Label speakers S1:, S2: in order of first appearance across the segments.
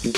S1: The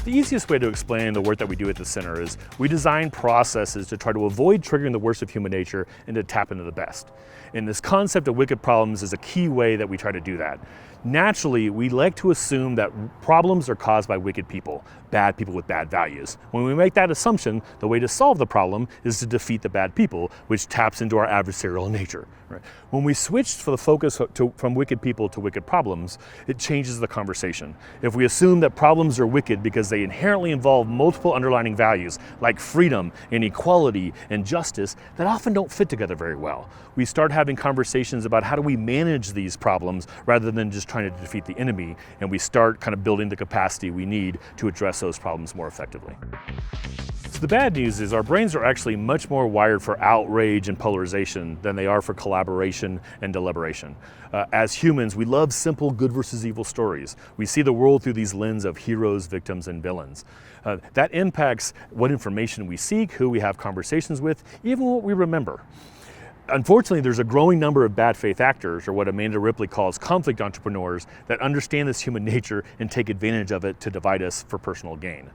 S1: easiest way to explain the work that we do at the center is we design processes to try to avoid triggering the worst of human nature and to tap into the best. And this concept of wicked problems is a key way that we try to do that. Naturally, we like to assume that problems are caused by wicked people, bad people with bad values. When we make that assumption, the way to solve the problem is to defeat the bad people, which taps into our adversarial nature. Right? When we switch for the focus from wicked people to wicked problems, it changes the conversation. If we assume that problems are wicked because they inherently involve multiple underlying values like freedom and equality and justice that often don't fit together very well, we start having conversations about how do we manage these problems rather than just trying to defeat the enemy, and we start kind of building the capacity we need to address those problems more effectively. So the bad news is our brains are actually much more wired for outrage and polarization than they are for collaboration and deliberation. As humans, we love simple good versus evil stories. We see the world through these lenses of heroes, victims, and villains. That impacts what information we seek, who we have conversations with, even what we remember. Unfortunately, there's a growing number of bad faith actors, or what Amanda Ripley calls conflict entrepreneurs, that understand this human nature and take advantage of it to divide us for personal gain.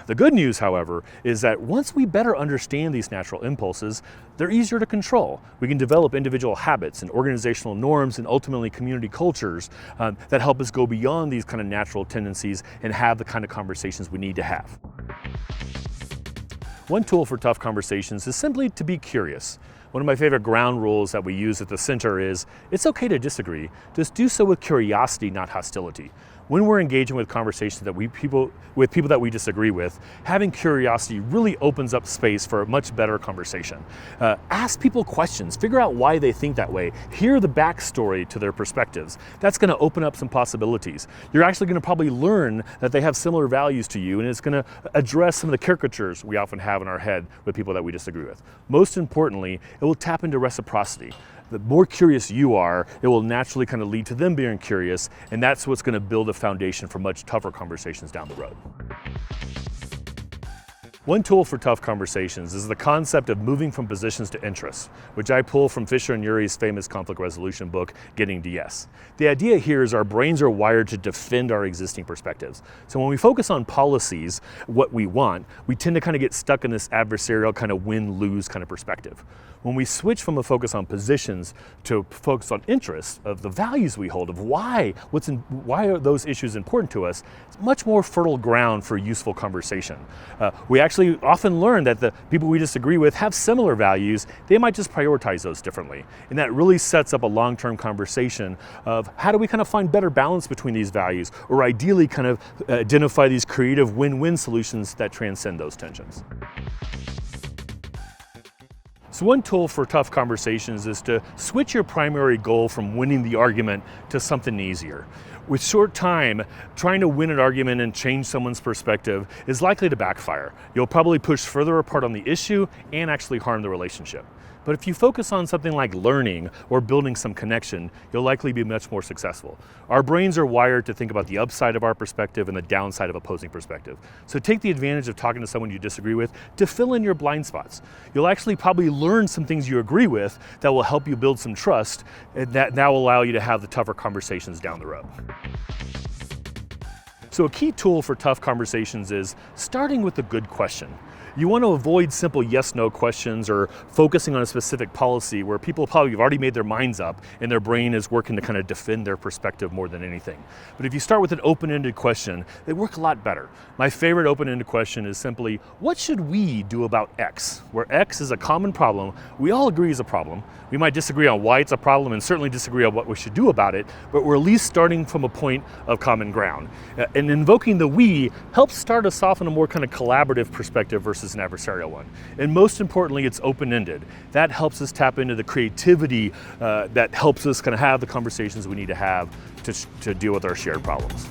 S1: The good news, however, is that once we better understand these natural impulses, they're easier to control. We can develop individual habits and organizational norms and ultimately community cultures that help us go beyond these kind of natural tendencies and have the kind of conversations we need to have. One tool for tough conversations is simply to be curious. One of my favorite ground rules that we use at the center is, it's okay to disagree, just do so with curiosity, not hostility. When we're engaging with conversations with people that we disagree with, having curiosity really opens up space for a much better conversation. Ask people questions, figure out why they think that way, hear the backstory to their perspectives. That's going to open up some possibilities. You're actually going to probably learn that they have similar values to you, and it's going to address some of the caricatures we often have in our head with people that we disagree with. Most importantly, it will tap into reciprocity. The more curious you are, it will naturally kind of lead to them being curious, and that's what's going to build a foundation for much tougher conversations down the road. One tool for tough conversations is the concept of moving from positions to interests, which I pull from Fisher and Urey's famous conflict resolution book, Getting to Yes. The idea here is our brains are wired to defend our existing perspectives. So when we focus on policies, what we want, we tend to kind of get stuck in this adversarial kind of win-lose kind of perspective. When we switch from a focus on positions to focus on interests, of the values we hold, of why are those issues important to us, it's much more fertile ground for useful conversation. We actually often learn that the people we disagree with have similar values, they might just prioritize those differently. And that really sets up a long-term conversation of how do we kind of find better balance between these values, or ideally kind of identify these creative win-win solutions that transcend those tensions. So one tool for tough conversations is to switch your primary goal from winning the argument to something easier. With short time, trying to win an argument and change someone's perspective is likely to backfire. You'll probably push further apart on the issue and actually harm the relationship. But if you focus on something like learning or building some connection, you'll likely be much more successful. Our brains are wired to think about the upside of our perspective and the downside of opposing perspective. So take the advantage of talking to someone you disagree with to fill in your blind spots. You'll actually probably learn some things you agree with that will help you build some trust, and that now will allow you to have the tougher conversations down the road. So a key tool for tough conversations is starting with a good question. You want to avoid simple yes-no questions or focusing on a specific policy where people probably have already made their minds up and their brain is working to kind of defend their perspective more than anything. But if you start with an open-ended question, they work a lot better. My favorite open-ended question is simply, what should we do about X? Where X is a common problem, we all agree is a problem. We might disagree on why it's a problem and certainly disagree on what we should do about it, but we're at least starting from a point of common ground. And invoking the we helps start us off in a more kind of collaborative perspective versus an adversarial one. And most importantly, it's open-ended. That helps us tap into the creativity that helps us kind of have the conversations we need to have to deal with our shared problems.